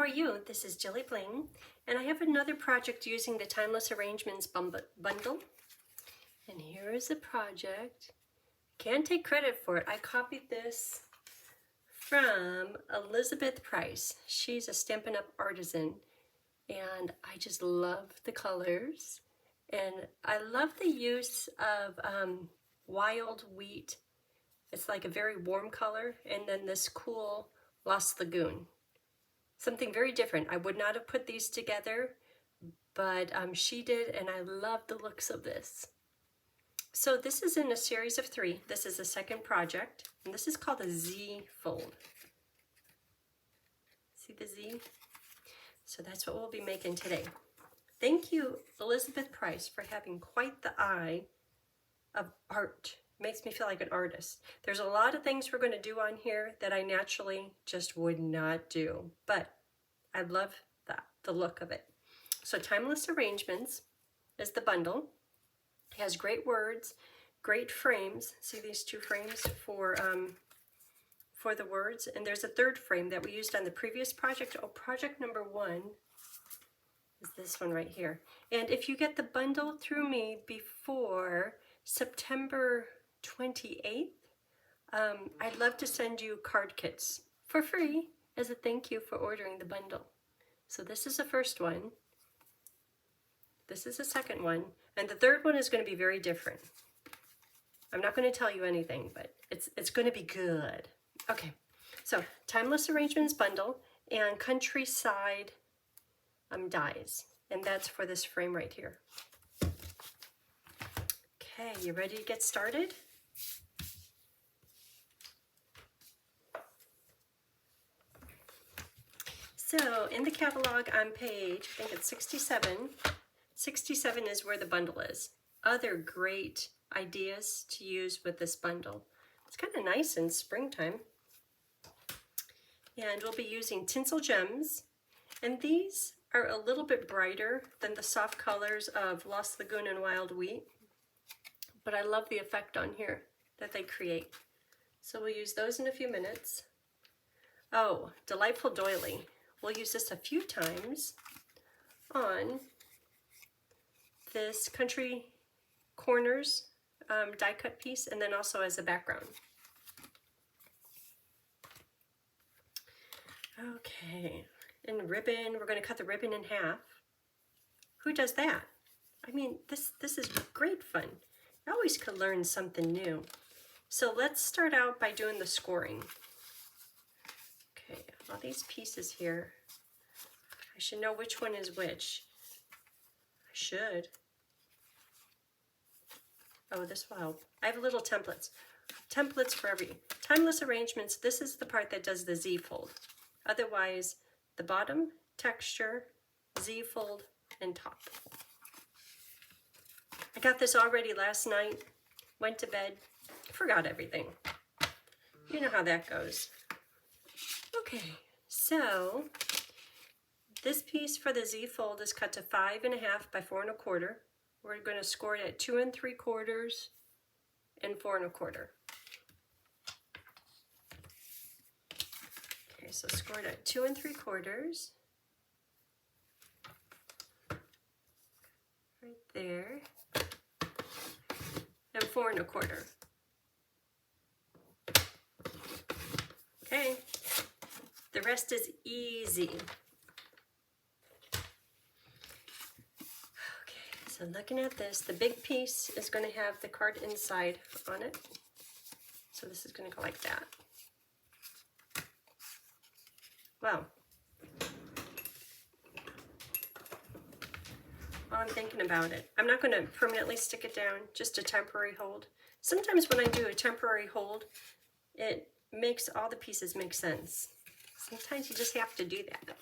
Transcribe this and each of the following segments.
are you? This is Jilly Bling, and I have another project using the Timeless Arrangements bundle. And here is the project. Can't take credit for it. I copied this from Elizabeth Price. She's a Stampin' Up! Artisan, and I just love the colors. And I love the use of wild wheat. It's like a very warm color, and then this cool Lost Lagoon. Something very different. I would not have put these together, but she did, and I love the looks of this. So this is in a series of 3. This is the second project, and this is called a Z fold. See the Z? So that's what we'll be making today. Thank you, Elizabeth Price, for having quite the eye of art. Makes me feel like an artist. There's a lot of things we're going to do on here that I naturally just would not do, but I love the look of it. So Timeless Arrangements is the bundle. It has great words, great frames. See these 2 frames for the words, and there's a 3rd frame that we used on the previous project. Oh, project number 1 is this one right here. And if you get the bundle through me before September 28th, I'd love to send you card kits for free as a thank you for ordering the bundle. So this is the first one. This is the second one. And the 3rd one is going to be very different. I'm not going to tell you anything, but it's going to be good. Okay, so Timeless Arrangements bundle and Countryside dies. And that's for this frame right here. Okay, you ready to get started? So in the catalog on page, I think it's 67, 67 is where the bundle is. Other great ideas to use with this bundle. It's kind of nice in springtime. And we'll be using Tinsel Gems, and these are a little bit brighter than the soft colors of Lost Lagoon and Wild Wheat, but I love the effect on here that they create. So we'll use those in a few minutes. Oh, Delightful Doily. We'll use this a few times on this Country Corners die cut piece, and then also as a background. Okay, and ribbon, we're going to cut the ribbon in half. Who does that? I mean, this is great fun. You always could learn something new. So let's start out by doing the scoring. Okay, all these pieces here. I should know which one is which. I should. Oh, this will help. I have little templates. Templates for every. Timeless Arrangements, this is the part that does the Z fold. Otherwise, the bottom, texture, Z fold, and top. I got this already last night, went to bed, forgot everything. You know how that goes. Okay, so this piece for the Z fold is cut to 5.5 by 4 1/4. We're going to score it at 2 3/4 and 4 1/4. Okay, so score it at 2 3/4. Right there. And 4 1/4. Okay, the rest is easy. So looking at this, the big piece is going to have the card inside on it. So this is going to go like that. Wow. While I'm thinking about it, I'm not going to permanently stick it down, just a temporary hold. Sometimes when I do a temporary hold, it makes all the pieces make sense. Sometimes you just have to do that.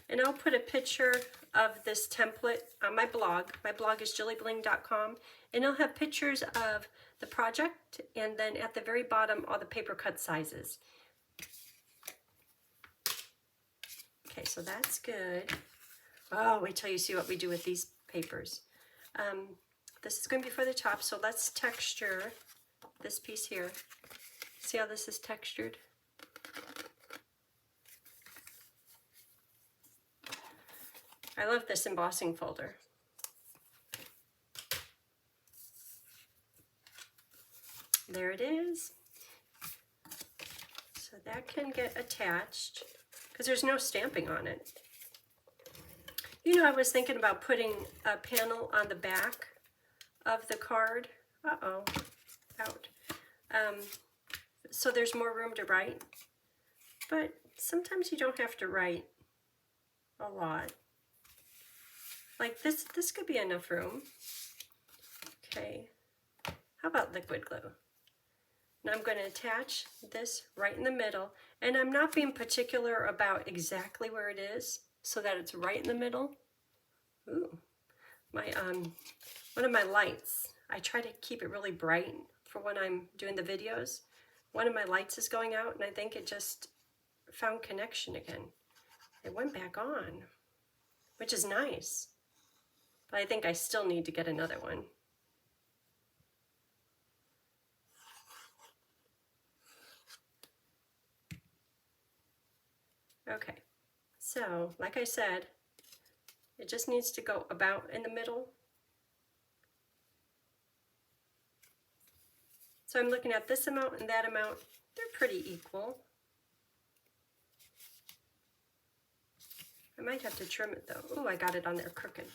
And I'll put a picture of this template on my blog. My blog is jillybling.com, and I'll have pictures of the project, and then at the very bottom, all the paper cut sizes. Okay, so that's good. Oh, wait till you see what we do with these papers. This is going to be for the top, so let's texture this piece here. See how this is textured? I love this embossing folder. There it is. So that can get attached because there's no stamping on it. You know, I was thinking about putting a panel on the back of the card. Uh-oh, out. So there's more room to write. But sometimes you don't have to write a lot. Like this could be enough room. Okay, how about liquid glue? Now I'm going to attach this right in the middle, and I'm not being particular about exactly where it is so that it's right in the middle. Ooh, my one of my lights, I try to keep it really bright for when I'm doing the videos. One of my lights is going out, and I think it just found connection again. It went back on, which is nice. But I think I still need to get another one. Okay, so like I said, it just needs to go about in the middle. So I'm looking at this amount and that amount. They're pretty equal. I might have to trim it though. Oh, I got it on there crooked.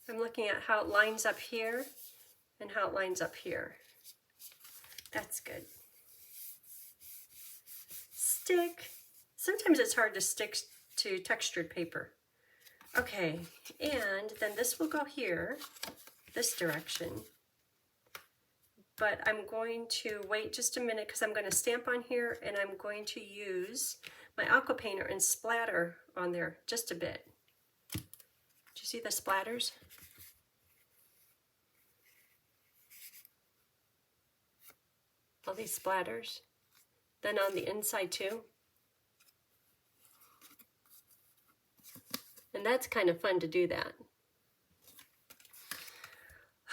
I'm looking at how it lines up here and how it lines up here. That's good. Stick. Sometimes it's hard to stick to textured paper. Okay, and then this will go here, this direction. But I'm going to wait just a minute because I'm going to stamp on here, and I'm going to use my aqua painter and splatter on there just a bit. Do you see the splatters? All these splatters. Then on the inside too. And that's kind of fun to do that.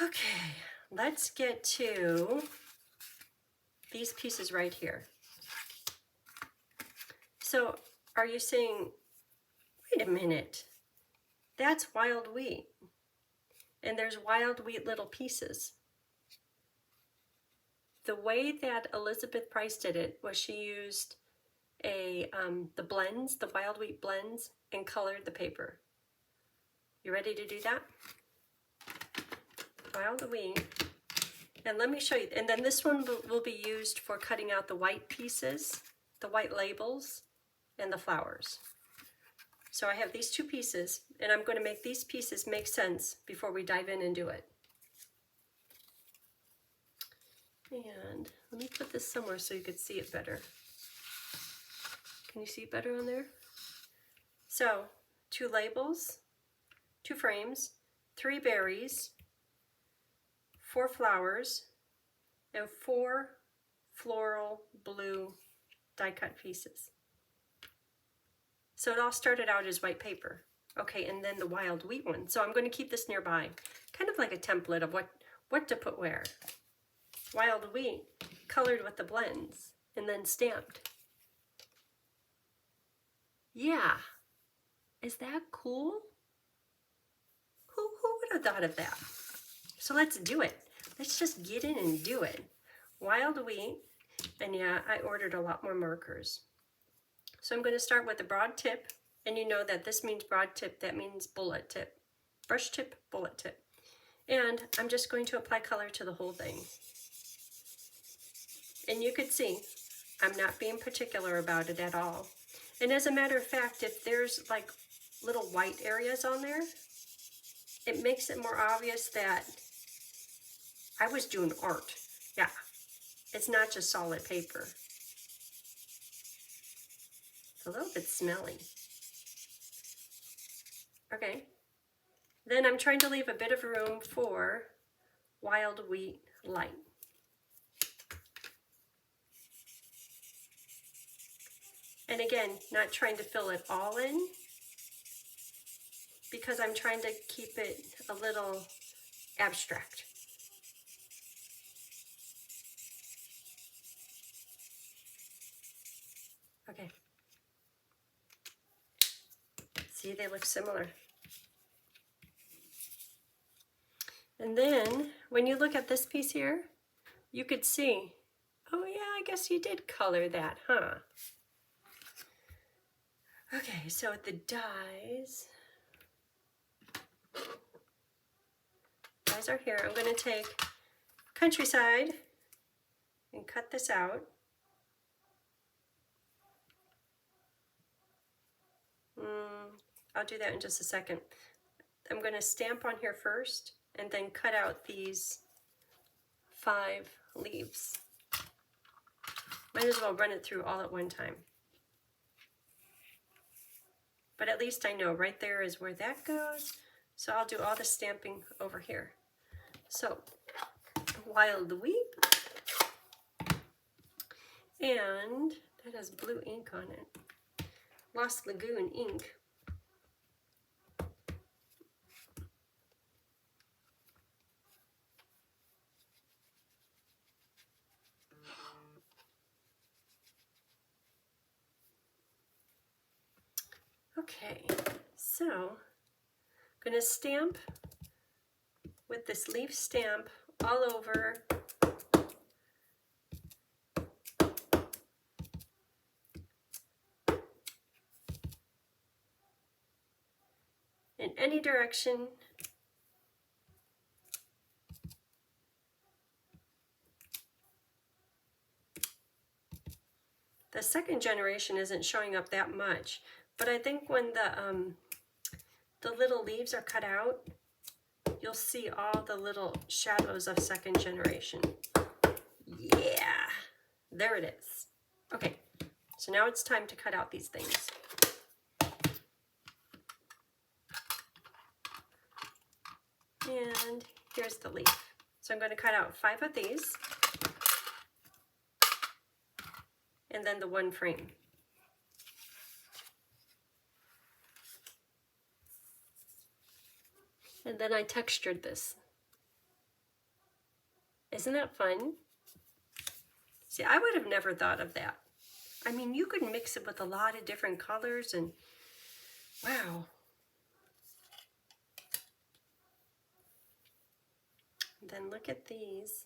Okay, let's get to these pieces right here. So are you saying, wait a minute, that's wild wheat. And there's wild wheat little pieces. The way that Elizabeth Price did it was she used the blends, the wild wheat blends, and colored the paper. You ready to do that? Wild wheat. And let me show you. And then this one will be used for cutting out the white pieces, the white labels, and the flowers. So I have these two pieces, and I'm going to make these pieces make sense before we dive in and do it. And let me put this somewhere so you could see it better. Can you see it better on there? So, 2 labels, 2 frames, 3 berries, 4 flowers, and 4 floral blue die cut pieces. So it all started out as white paper. Okay, and then the wild wheat one. So I'm going to keep this nearby, kind of like a template of what to put where. Wild wheat colored with the blends and then stamped. Yeah, is that cool? Who would have thought of that? So let's do it. Let's just get in and do it. Wild wheat, and yeah, I ordered a lot more markers. So I'm going to start with the broad tip, and you know that this means broad tip, that means bullet tip. Brush tip, bullet tip. And I'm just going to apply color to the whole thing. And you could see, I'm not being particular about it at all. And as a matter of fact, if there's like little white areas on there, it makes it more obvious that I was doing art. Yeah, it's not just solid paper. It's a little bit smelly. Okay, then I'm trying to leave a bit of room for wild wheat light. And again, not trying to fill it all in, because I'm trying to keep it a little abstract. Okay. See, they look similar. And then when you look at this piece here, you could see, oh yeah, I guess you did color that, huh? Okay, so the dies are here. I'm going to take Countryside and cut this out. I'll do that in just a second. I'm going to stamp on here first and then cut out these 5 leaves. Might as well run it through all at one time. But at least I know right there is where that goes. So I'll do all the stamping over here. So, Wild Wheat. And that has blue ink on it. Lost Lagoon ink. Okay, so I'm going to stamp with this leaf stamp all over in any direction. The second generation isn't showing up that much, but I think when the little leaves are cut out, you'll see all the little shadows of second generation. Yeah, there it is. Okay, so now it's time to cut out these things. And here's the leaf. So I'm going to cut out 5 of these, and then the 1 frame. And then I textured this. Isn't that fun? See, I would have never thought of that. I mean, you could mix it with a lot of different colors and wow. And then look at these.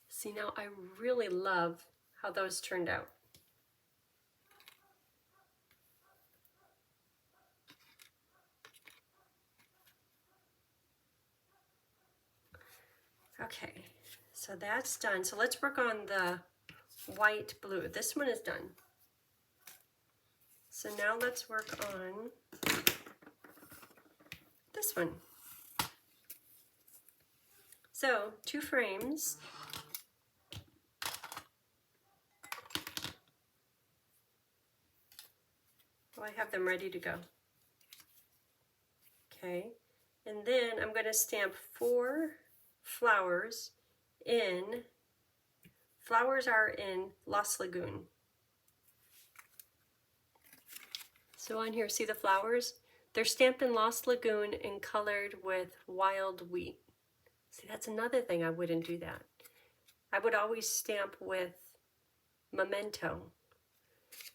See, now I really love how those turned out. Okay, so that's done. So let's work on the white blue. This one is done. So now let's work on this one. So 2 frames. Well, I have them ready to go. Okay, and then I'm going to stamp 4 flowers in, flowers are in Lost Lagoon. So on here, see the flowers? They're stamped in Lost Lagoon and colored with Wild Wheat. See, that's another thing, I wouldn't do that. I would always stamp with Memento.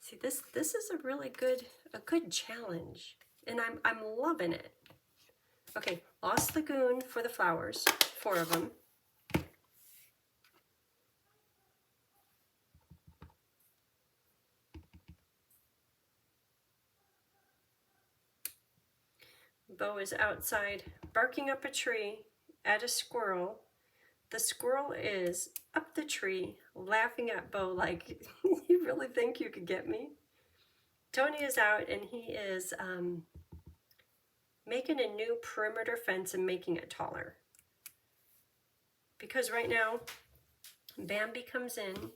See, this is a really good challenge, and I'm loving it. Okay, Lost Lagoon for the flowers, 4 of them. Bo is outside barking up a tree at a squirrel. The squirrel is up the tree laughing at Bo like, you really think you could get me? Tony is out and he is making a new perimeter fence and making it taller. Because right now, Bambi comes in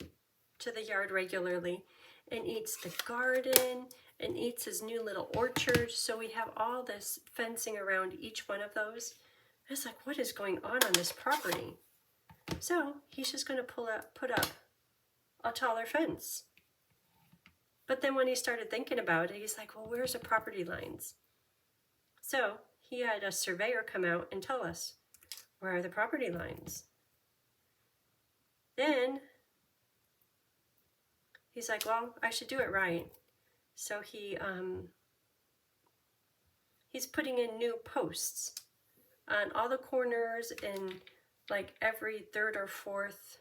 to the yard regularly and eats the garden and eats his new little orchard. So we have all this fencing around each one of those. And it's like, what is going on this property? So he's just going to put up a taller fence. But then when he started thinking about it, he's like, well, where's the property lines? So he had a surveyor come out and tell us, where are the property lines? Then he's like, well, I should do it right. So he's putting in new posts on all the corners and like every third or fourth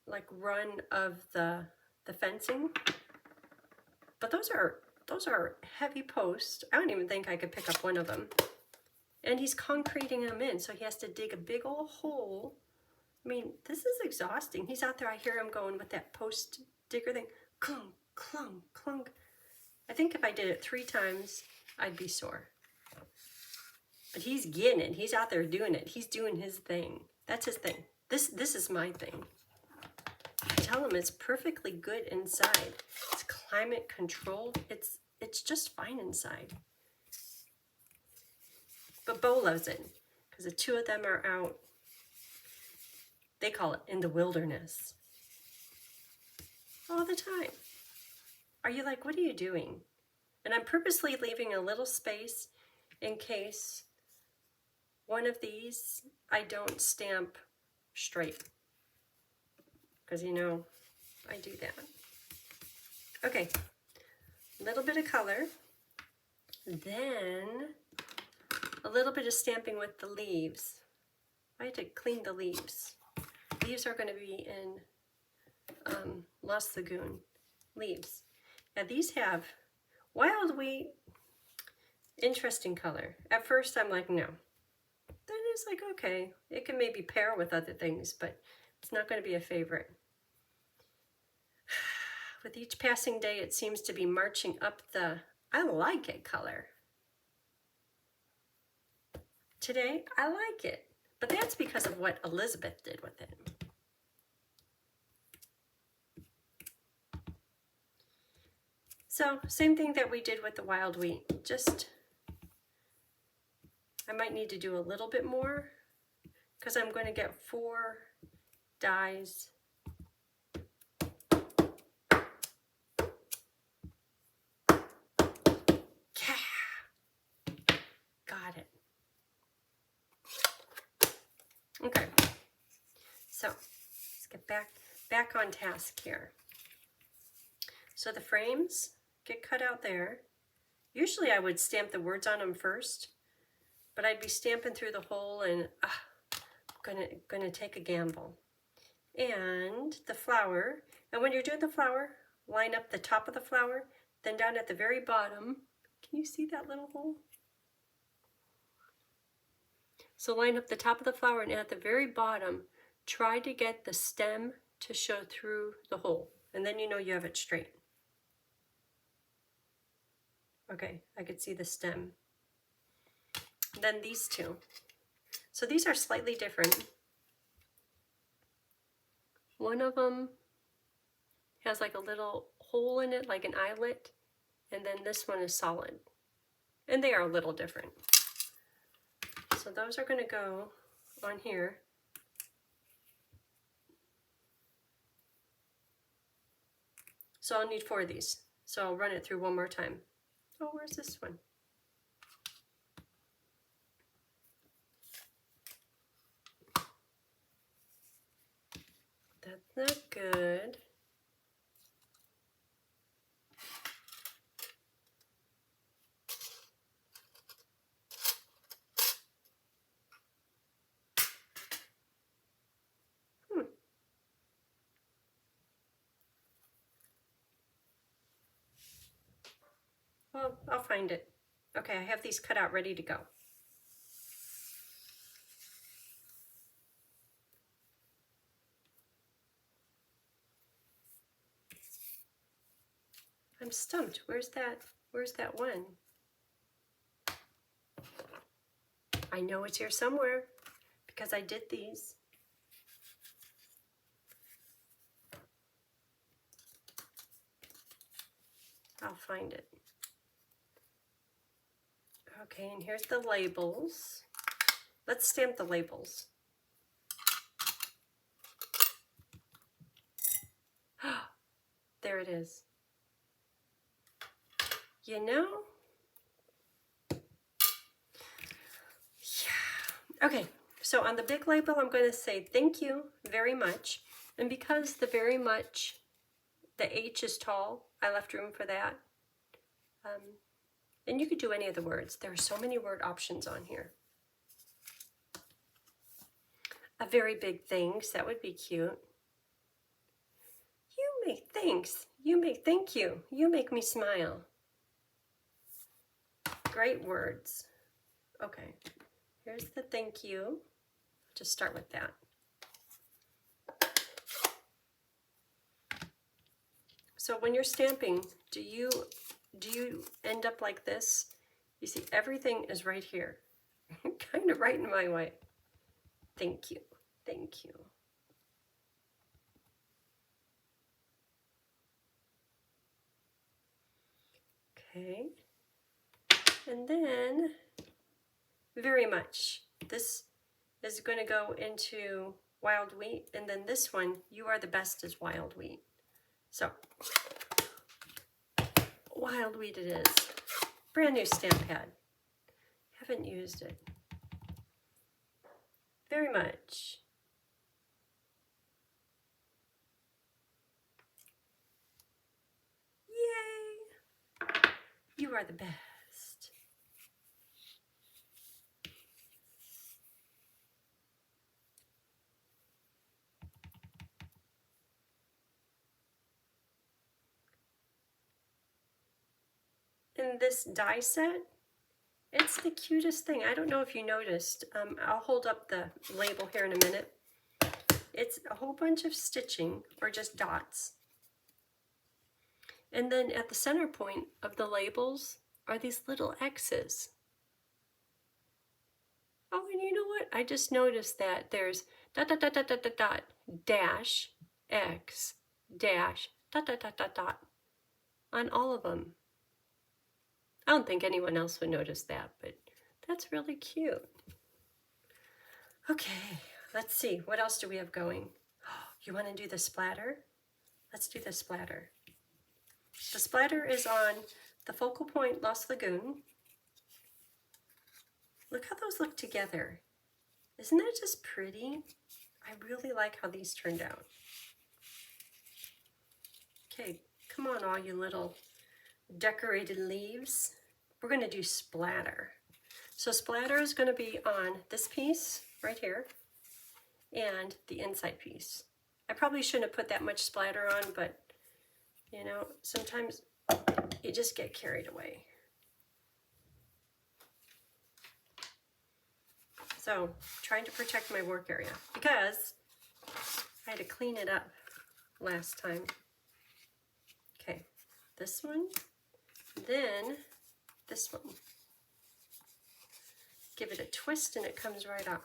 like run of the fencing. But those are heavy posts. I don't even think I could pick up one of them. And he's concreting them in, so he has to dig a big old hole. I mean, this is exhausting. He's out there, I hear him going with that post digger thing. Clunk, clunk, clunk. I think if I did it 3 times, I'd be sore. But he's getting it. He's out there doing it. He's doing his thing. That's his thing. This is my thing. I tell him it's perfectly good inside. It's climate controlled. It's just fine inside. But Bo loves it because the 2 of them are out. They call it in the wilderness. All the time. Are you like, what are you doing? And I'm purposely leaving a little space in case one of these I don't stamp straight. Because you know, I do that. Okay, a little bit of color. Then a little bit of stamping with the leaves. I had to clean the leaves. Leaves are going to be in Lost Lagoon leaves. Now these have wild wheat, interesting color. At first I'm like, no. Then it's like, okay, it can maybe pair with other things, but it's not going to be a favorite. With each passing day, it seems to be marching up the I like it color. Today, I like it, but that's because of what Elizabeth did with it. So, same thing that we did with the wild wheat, just I might need to do a little bit more because I'm going to get 4 dies. Got it. Okay, so let's get back on task here. So the frames get cut out there. Usually I would stamp the words on them first, but I'd be stamping through the hole and gonna take a gamble. And the flower, and when you're doing the flower, line up the top of the flower, then down at the very bottom, can you see that little hole? So line up the top of the flower and at the very bottom, try to get the stem to show through the hole. And then you know you have it straight. Okay, I could see the stem. Then these 2. So these are slightly different. One of them has like a little hole in it, like an eyelet. And then this one is solid. And they are a little different. So those are going to go on here. So I'll need 4 of these. So I'll run it through one more time. Oh, where's this one? That's not good. Well, I'll find it. Okay, I have these cut out ready to go. I'm stumped. Where's that one? I know it's here somewhere because I did these. I'll find it. Okay, and here's the labels. Let's stamp the labels. there it is. You know? Yeah. Okay, so on the big label, I'm going to say thank you very much. And because the very much, the H is tall, I left room for that. And you could do any of the words. There are so many word options on here. A very big thanks, that would be cute. You make thanks. You make thank you. You make me smile. Great words. Okay, here's the thank you. Just start with that. So when you're stamping, do you end up like this? You see, everything is right here, kind of right in my way. Thank you, thank you. Okay, and then very much. This is going to go into wild wheat, and then this one, you are the best as wild wheat. So, wild wheat it is. Brand new stamp pad. Haven't used it. Very much. Yay! You are the best. And this die set, it's the cutest thing. I don't know if you noticed. I'll hold up the label here in a minute. It's a whole bunch of stitching, or just dots. And then at the center point of the labels are these little X's. Oh, and you know what? I just noticed that there's dot, dot, dot, dot, dot, dot, dot, dash, X, dash, dot, dot, dot, dot, dot, on all of them. I don't think anyone else would notice that, but that's really cute. Okay, let's see. What else do we have going? You want to do the splatter? Let's do the splatter. The splatter is on the Focal Point Lost Lagoon. Look how those look together. Isn't that just pretty? I really like how these turned out. Okay, come on, all you little decorated leaves. We're going to do splatter. So splatter is going to be on this piece right here and the inside piece. I probably shouldn't have put that much splatter on, but you know, sometimes you just get carried away. So trying to protect my work area because I had to clean it up last time. Okay, this one, then this one. Give it a twist and it comes right off.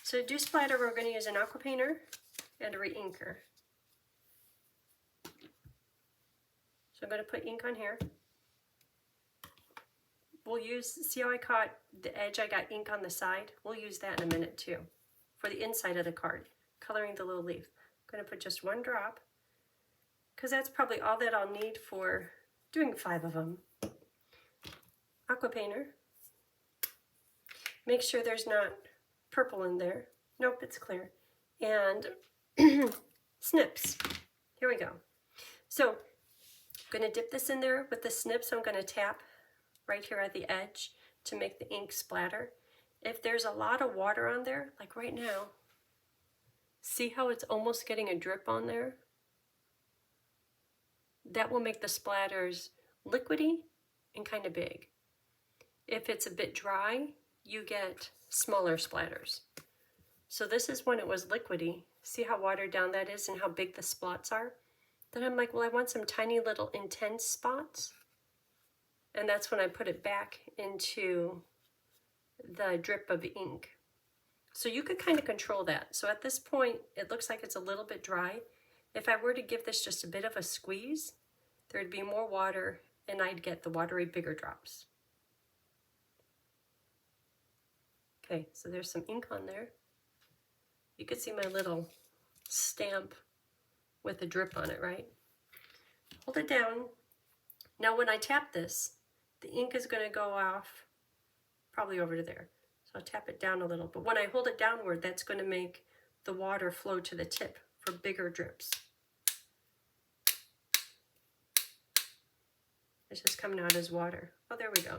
So to do splatter, we're going to use an aqua painter and a re-inker. So I'm going to put ink on here. We'll use, see how I caught the edge? I got ink on the side. We'll use that in a minute too. For the inside of the card, coloring the little leaf. I'm going to put just one drop because that's probably all that I'll need for doing 5 of them. Aqua painter. Make sure there's not purple in there. Nope, it's clear. And snips. Here we go. So I'm going to dip this in there with the snips. I'm going to tap right here at the edge to make the ink splatter. If there's a lot of water on there, like right now, see how it's almost getting a drip on there? That will make the splatters liquidy and kind of big. If it's a bit dry, you get smaller splatters. So this is when it was liquidy. See how watered down that is and how big the spots are? Then I'm like, well, I want some tiny little intense spots. And that's when I put it back into the drip of ink. So you could kind of control that. So at this point, it looks like it's a little bit dry. If I were to give this just a bit of a squeeze, there'd be more water and I'd get the watery bigger drops. Okay, so there's some ink on there. You could see my little stamp with a drip on it, right? hold it down. Now when I tap this, the ink is going to go off probably over to there. So I'll tap it down a little, but when I hold it downward, that's going to make the water flow to the tip for bigger drips. It's just coming out as water. Oh, there we go.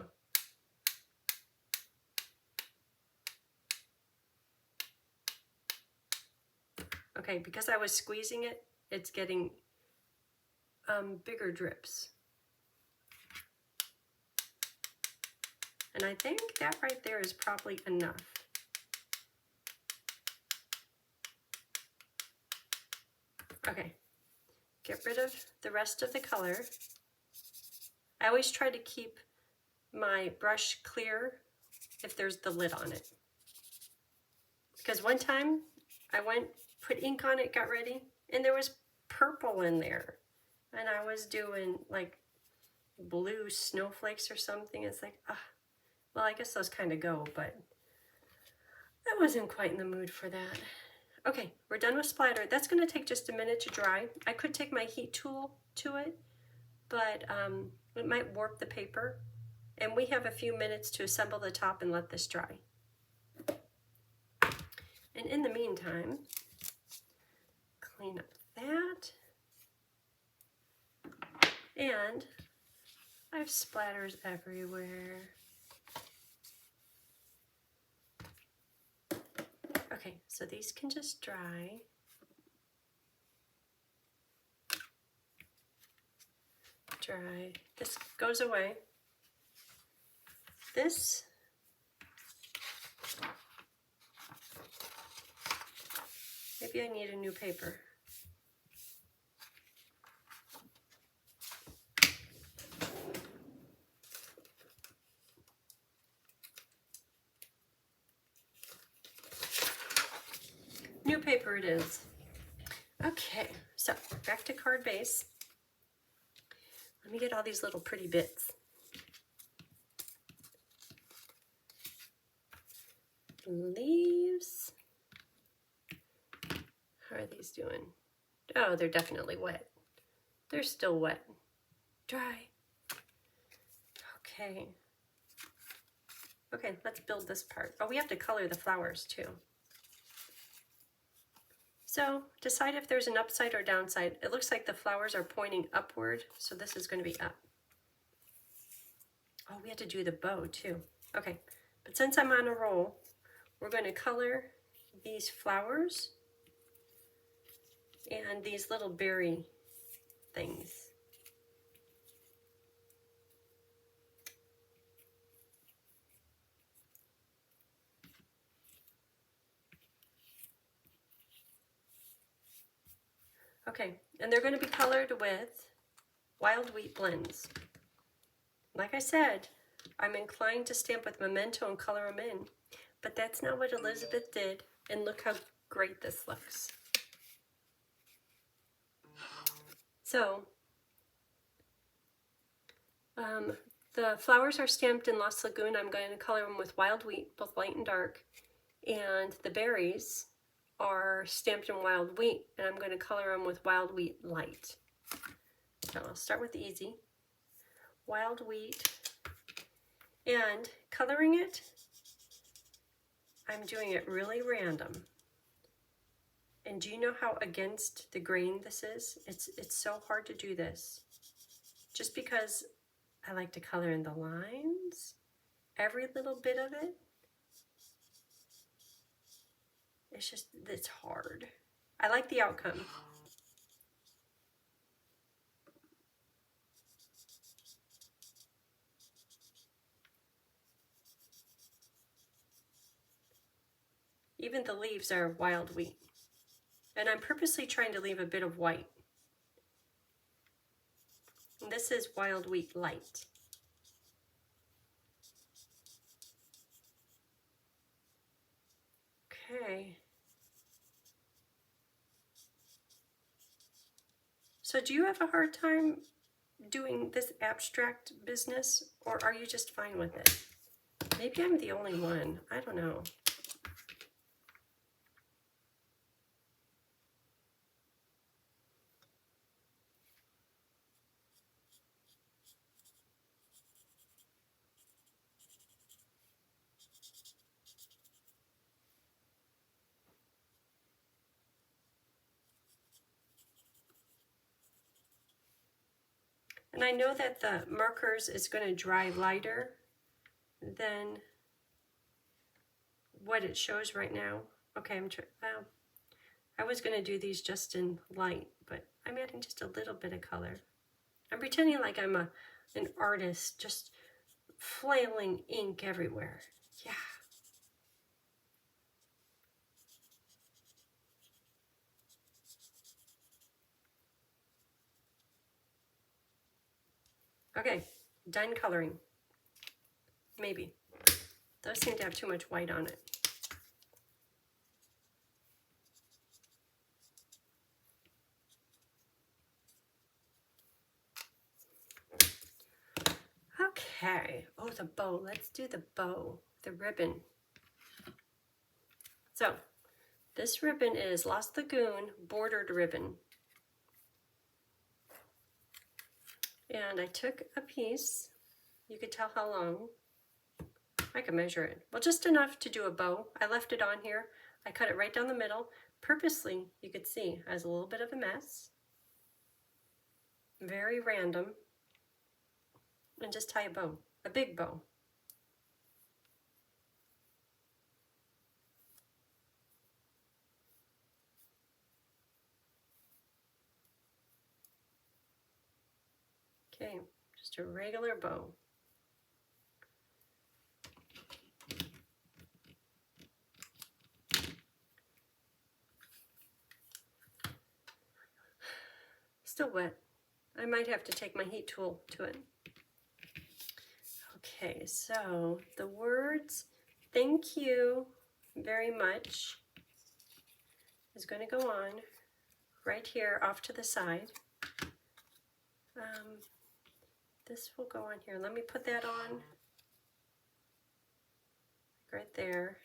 Okay, because I was squeezing it, it's getting bigger drips. And I think that right there is probably enough. Okay, get rid of the rest of the color. I always try to keep my brush clear if there's the lid on it. Because one time I put ink on it, got ready, and there was purple in there. And I was doing like blue snowflakes or something. It's like, well, I guess those kind of go, but I wasn't quite in the mood for that. Okay, we're done with splatter. That's going to take just a minute to dry. I could take my heat tool to it, but it might warp the paper. And we have a few minutes to assemble the top and let this dry. And in the meantime, clean up that. And I have splatters everywhere. Okay, so these can just dry. Dry. This goes away. This maybe I need a new paper. New paper it is. Okay, so back to card base. Let me get all these little pretty bits. Leaves. How are these doing? Oh, they're definitely wet. They're still wet. Dry. Okay. Okay, let's build this part. Oh, we have to color the flowers too. So decide if there's an upside or downside. It looks like the flowers are pointing upward, so this is going to be up. Oh, we have to do the bow too. Okay, but since I'm on a roll, we're going to color these flowers and these little berry things. Okay, and they're going to be colored with wild wheat blends. Like I said, I'm inclined to stamp with Memento and color them in, but that's not what Elizabeth did, and look how great this looks. So, the flowers are stamped in Lost Lagoon. I'm going to color them with wild wheat, both light and dark, and the berries are stamped in wild wheat, and I'm going to color them with wild wheat light. So I'll start with easy. Wild wheat, and coloring it, I'm doing it really random. And do you know how against the grain this is? It's so hard to do this. Just because I like to color in the lines, every little bit of it. It's hard. I like the outcome. Even the leaves are wild wheat. And I'm purposely trying to leave a bit of white. And this is wild wheat light. Okay. So do you have a hard time doing this abstract business, or are you just fine with it? Maybe I'm the only one. I don't know. And I know that the markers is going to dry lighter than what it shows right now. Okay, I was going to do these just in light, but I'm adding just a little bit of color. I'm pretending like I'm an artist, just flailing ink everywhere. Yeah. Okay, done coloring. Maybe. Those seem to have too much white on it. Okay. Oh, the bow. Let's do the bow, the ribbon. So, this ribbon is Lost Lagoon bordered ribbon. And I took a piece. You could tell how long. I can measure it. Well, just enough to do a bow. I left it on here. I cut it right down the middle. Purposely, you could see, I was a little bit of a mess. Very random. And just tie a bow, a big bow. Okay, just a regular bow. Still wet. I might have to take my heat tool to it. Okay, so the words, thank you very much, is going to go on right here off to the side. This will go on here. Let me put that on right there.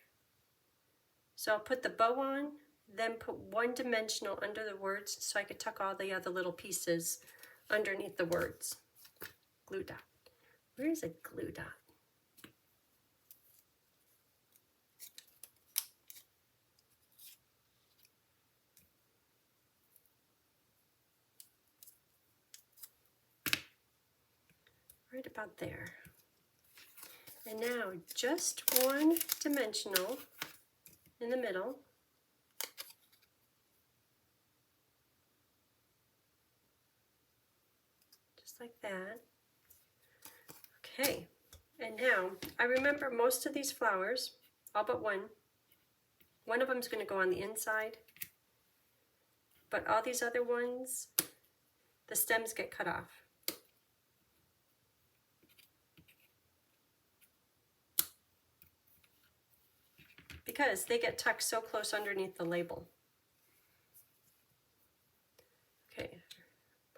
So I'll put the bow on, then put one dimensional under the words so I could tuck all the other little pieces underneath the words. Glue dot. Where is a glue dot? Right about there. And now just one dimensional in the middle. Just like that. Okay, and now I remember most of these flowers, all but one. One of them is going to go on the inside, but all these other ones, the stems get cut off. Because they get tucked so close underneath the label. Okay,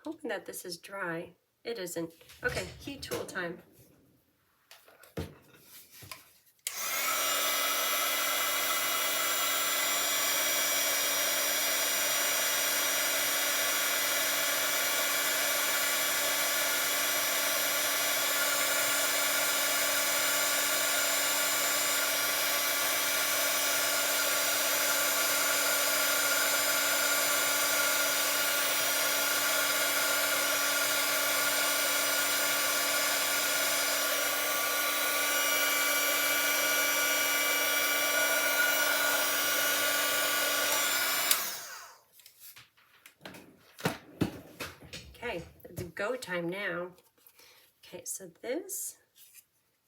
hoping that this is dry. It isn't. Okay, heat tool time. Okay, it's go time now. Okay, so this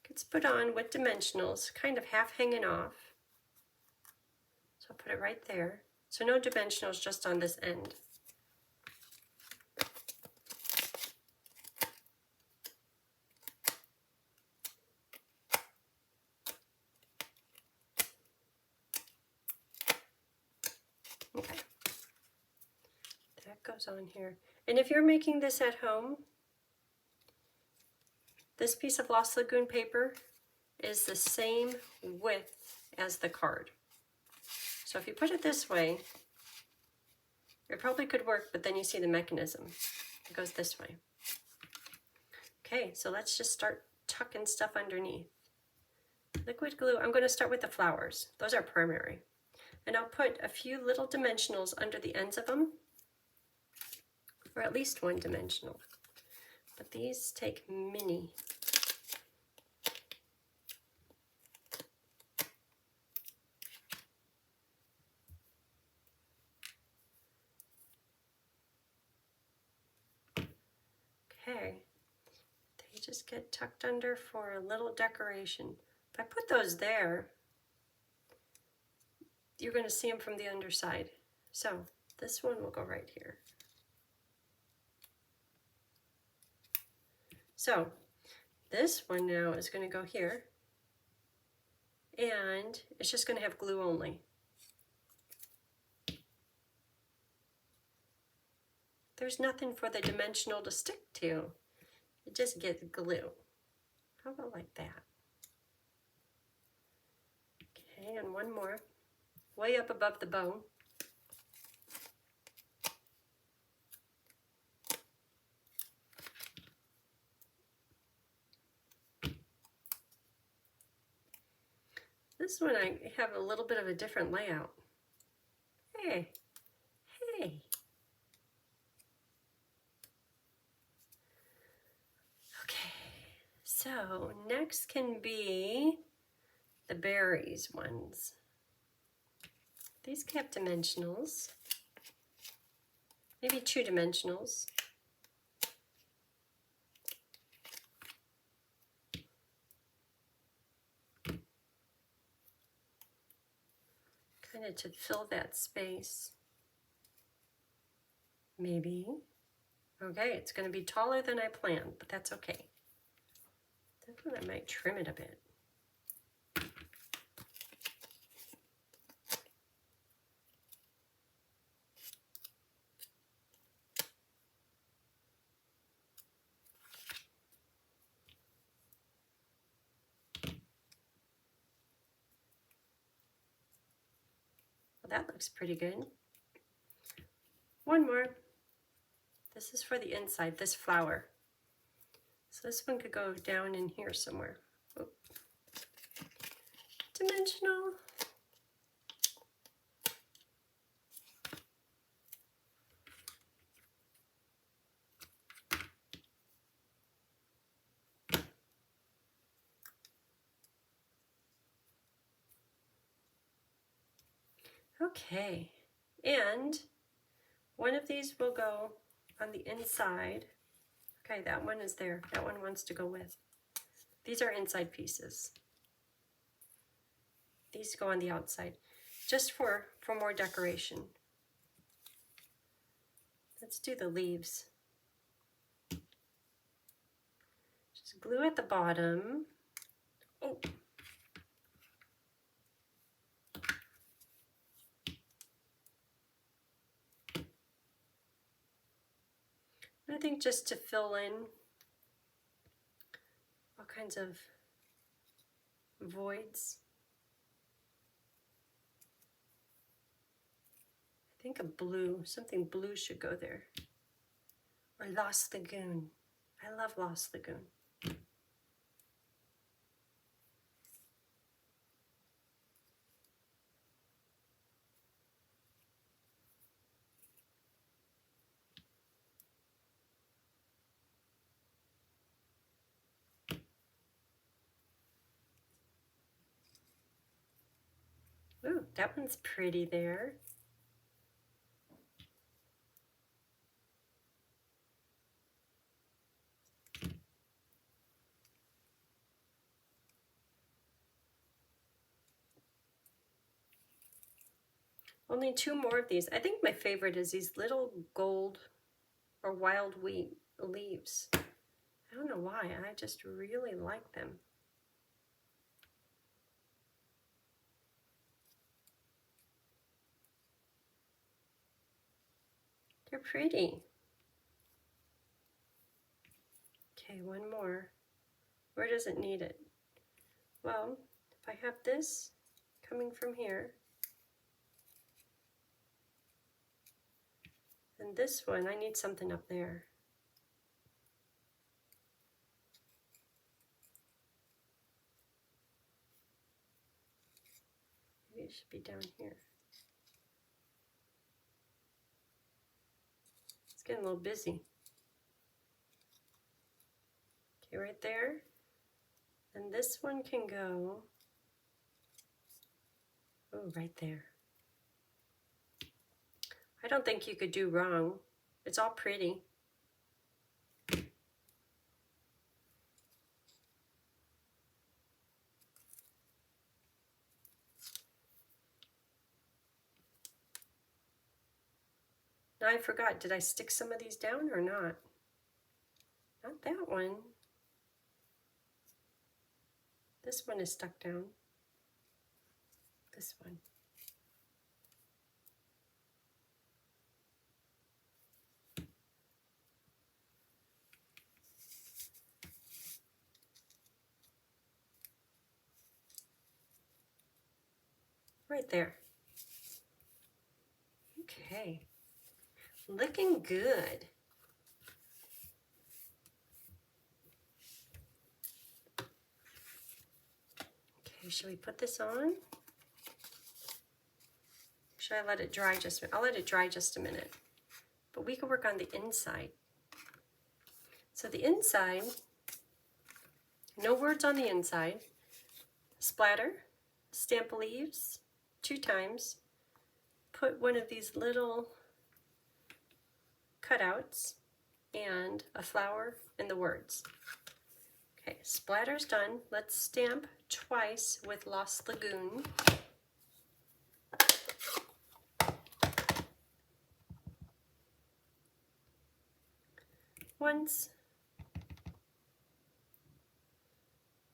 gets put on with dimensionals, kind of half hanging off. So I'll put it right there. So no dimensionals, just on this end. Okay, that goes on here. And if you're making this at home, this piece of Lost Lagoon paper is the same width as the card. So if you put it this way, it probably could work, but then you see the mechanism. It goes this way. Okay, so let's just start tucking stuff underneath. Liquid glue, I'm going to start with the flowers. Those are primary. And I'll put a few little dimensionals under the ends of them, or at least one dimensional. but these take mini. Okay, they just get tucked under for a little decoration. If I put those there, you're going to see them from the underside. So this one will go right here. So this one now is going to go here, and it's just going to have glue only. There's nothing for the dimensional to stick to. It just gets glue. How about like that? Okay, and one more, way up above the bow. This one I have a little bit of a different layout. Hey, hey. Okay, so next can be the berries ones. These can have dimensionals, maybe 2 dimensionals. Kind of to fill that space. Maybe. Okay, it's going to be taller than I planned, but that's okay. That one I might trim it a bit. Well, that looks pretty good. One more. This is for the inside, this flower. So this one could go down in here somewhere. Oop. Dimensional. Okay, and one of these will go on the inside. Okay, that one is there. That one wants to go with. These are inside pieces. These go on the outside, just for more decoration. Let's do the leaves. Just glue at the bottom. Oh. I think just to fill in all kinds of voids. I think a blue, something blue should go there. Or Lost Lagoon. I love Lost Lagoon. Ooh, that one's pretty there. Only 2 more of these. I think my favorite is these little gold or wild wheat leaves. I don't know why, I just really like them. They're pretty. Okay, one more. Where does it need it? Well, if I have this coming from here, and this one, I need something up there. Maybe it should be down here. It's getting a little busy. Okay, right there. And this one can go, oh, right there. I don't think you could do wrong. It's all pretty. Now I forgot, did I stick some of these down or not? Not that one. This one is stuck down. This one. Right there. Okay. Looking good. Okay, should we put this on? Should I let it dry just a minute? I'll let it dry just a minute. But we can work on the inside. So the inside, no words on the inside. Splatter, stamp leaves 2 times. Put one of these little cutouts and a flower and the words. Okay, splatter's done. Let's stamp twice with Lost Lagoon. Once,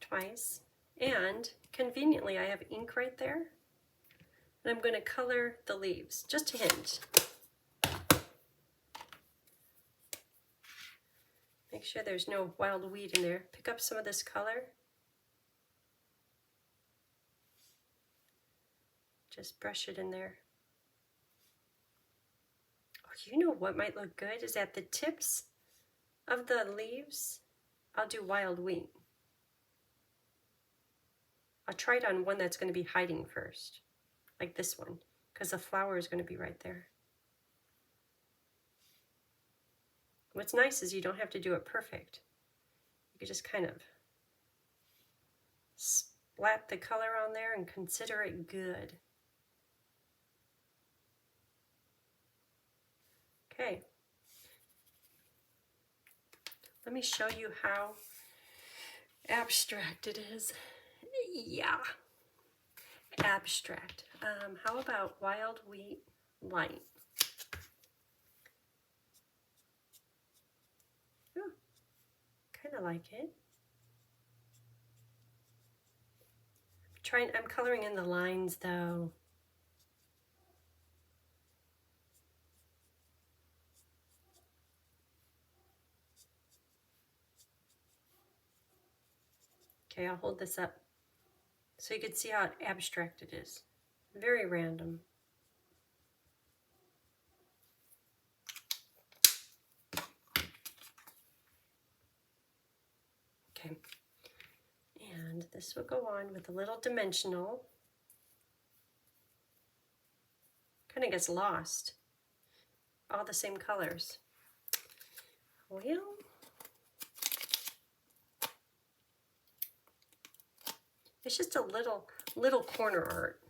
twice, and conveniently I have ink right there, and I'm going to color the leaves. Just a hint. Make sure there's no wild weed in there. Pick up some of this color. Just brush it in there. Oh, you know what might look good is at the tips of the leaves, I'll do wild wheat. I'll try it on one that's going to be hiding first, like this one, because the flower is going to be right there. What's nice is you don't have to do it perfect. You can just kind of splat the color on there and consider it good. Okay. Let me show you how abstract it is. Yeah, abstract. How about wild wheat light? Oh, kind of like it. I'm coloring in the lines though. Okay, I'll hold this up so you can see how abstract it is. Very random. Okay, and this will go on with a little dimensional. Kind of gets lost. All the same colors. Well, it's just a little corner art.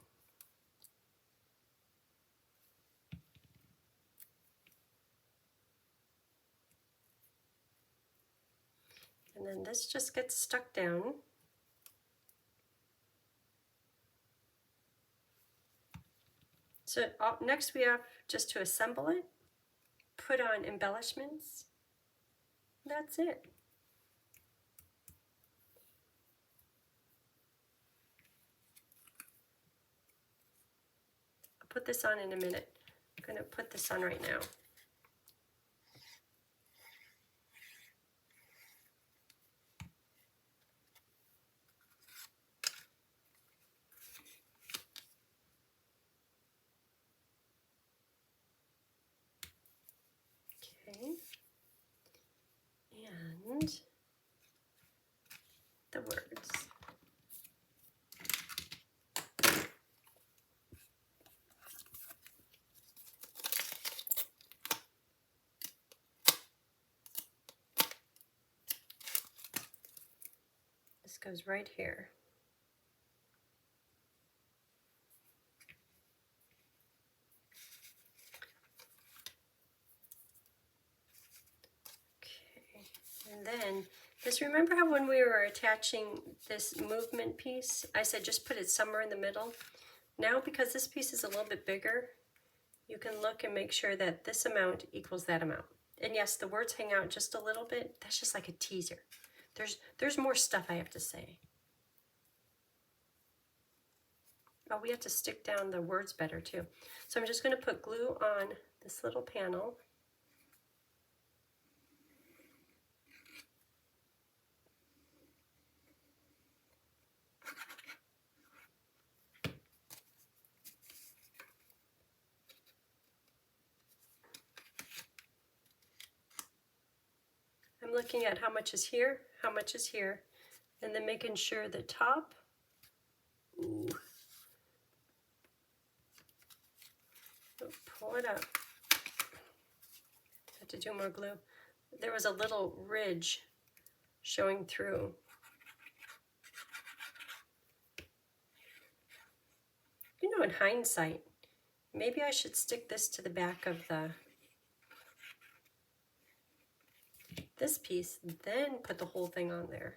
And then this just gets stuck down. So next we have just to assemble it, put on embellishments. That's it. I'll put this on in a minute. I'm going to put this on right now. Okay. And the words. This goes right here. Okay, and then just remember how when we were attaching this movement piece, I said just put it somewhere in the middle. Now, because this piece is a little bit bigger, you can look and make sure that this amount equals that amount. And yes, the words hang out just a little bit. That's just like a teaser. There's more stuff I have to say. Oh, we have to stick down the words better too. So I'm just going to put glue on this little panel. I'm looking at how much is here, how much is here, and then making sure the top, ooh, pull it up. Have to do more glue. There was a little ridge showing through. You know, in hindsight, maybe I should stick this to the back of this piece, then put the whole thing on there.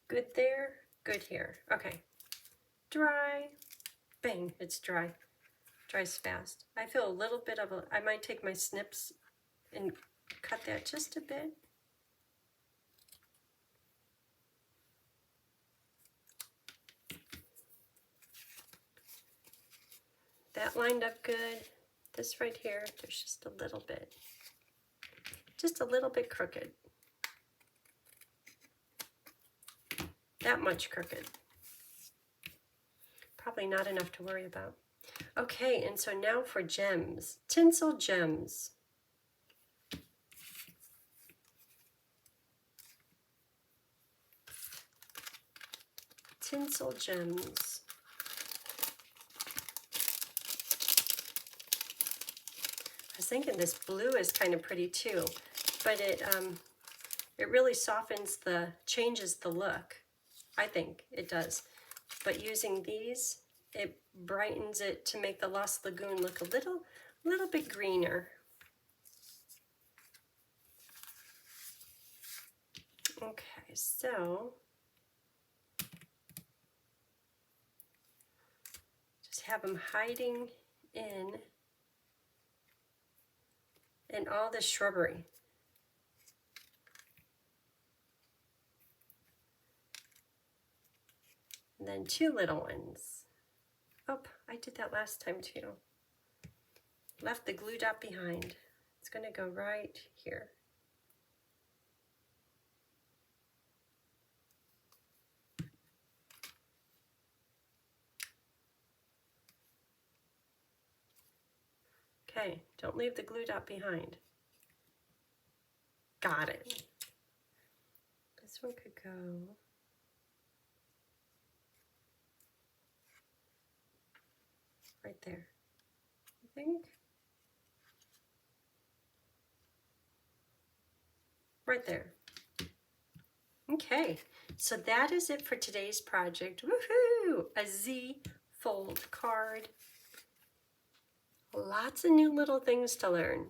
Good there, good here. Okay, dry, bang, it's dry. Dries fast. I feel a little bit of I might take my snips and cut that just a bit. That lined up good. This right here, there's just a little bit crooked. That much crooked. Probably not enough to worry about. Okay, and so now for gems, tinsel gems. Tinsel gems. I was thinking this blue is kind of pretty too, but it really softens changes the look. I think it does. But using these, it brightens it to make the Lost Lagoon look a little bit greener. Okay, so just have them hiding in all the shrubbery. And then two little ones. Oh, I did that last time too. Left the glue dot behind. It's going to go right here. Okay, don't leave the glue dot behind. Got it. This one could go right there, I think. Right there. Okay, so that is it for today's project. Woohoo! A Z fold card. Lots of new little things to learn.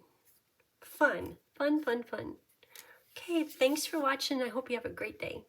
Fun, fun, fun, fun. Okay, thanks for watching. I hope you have a great day.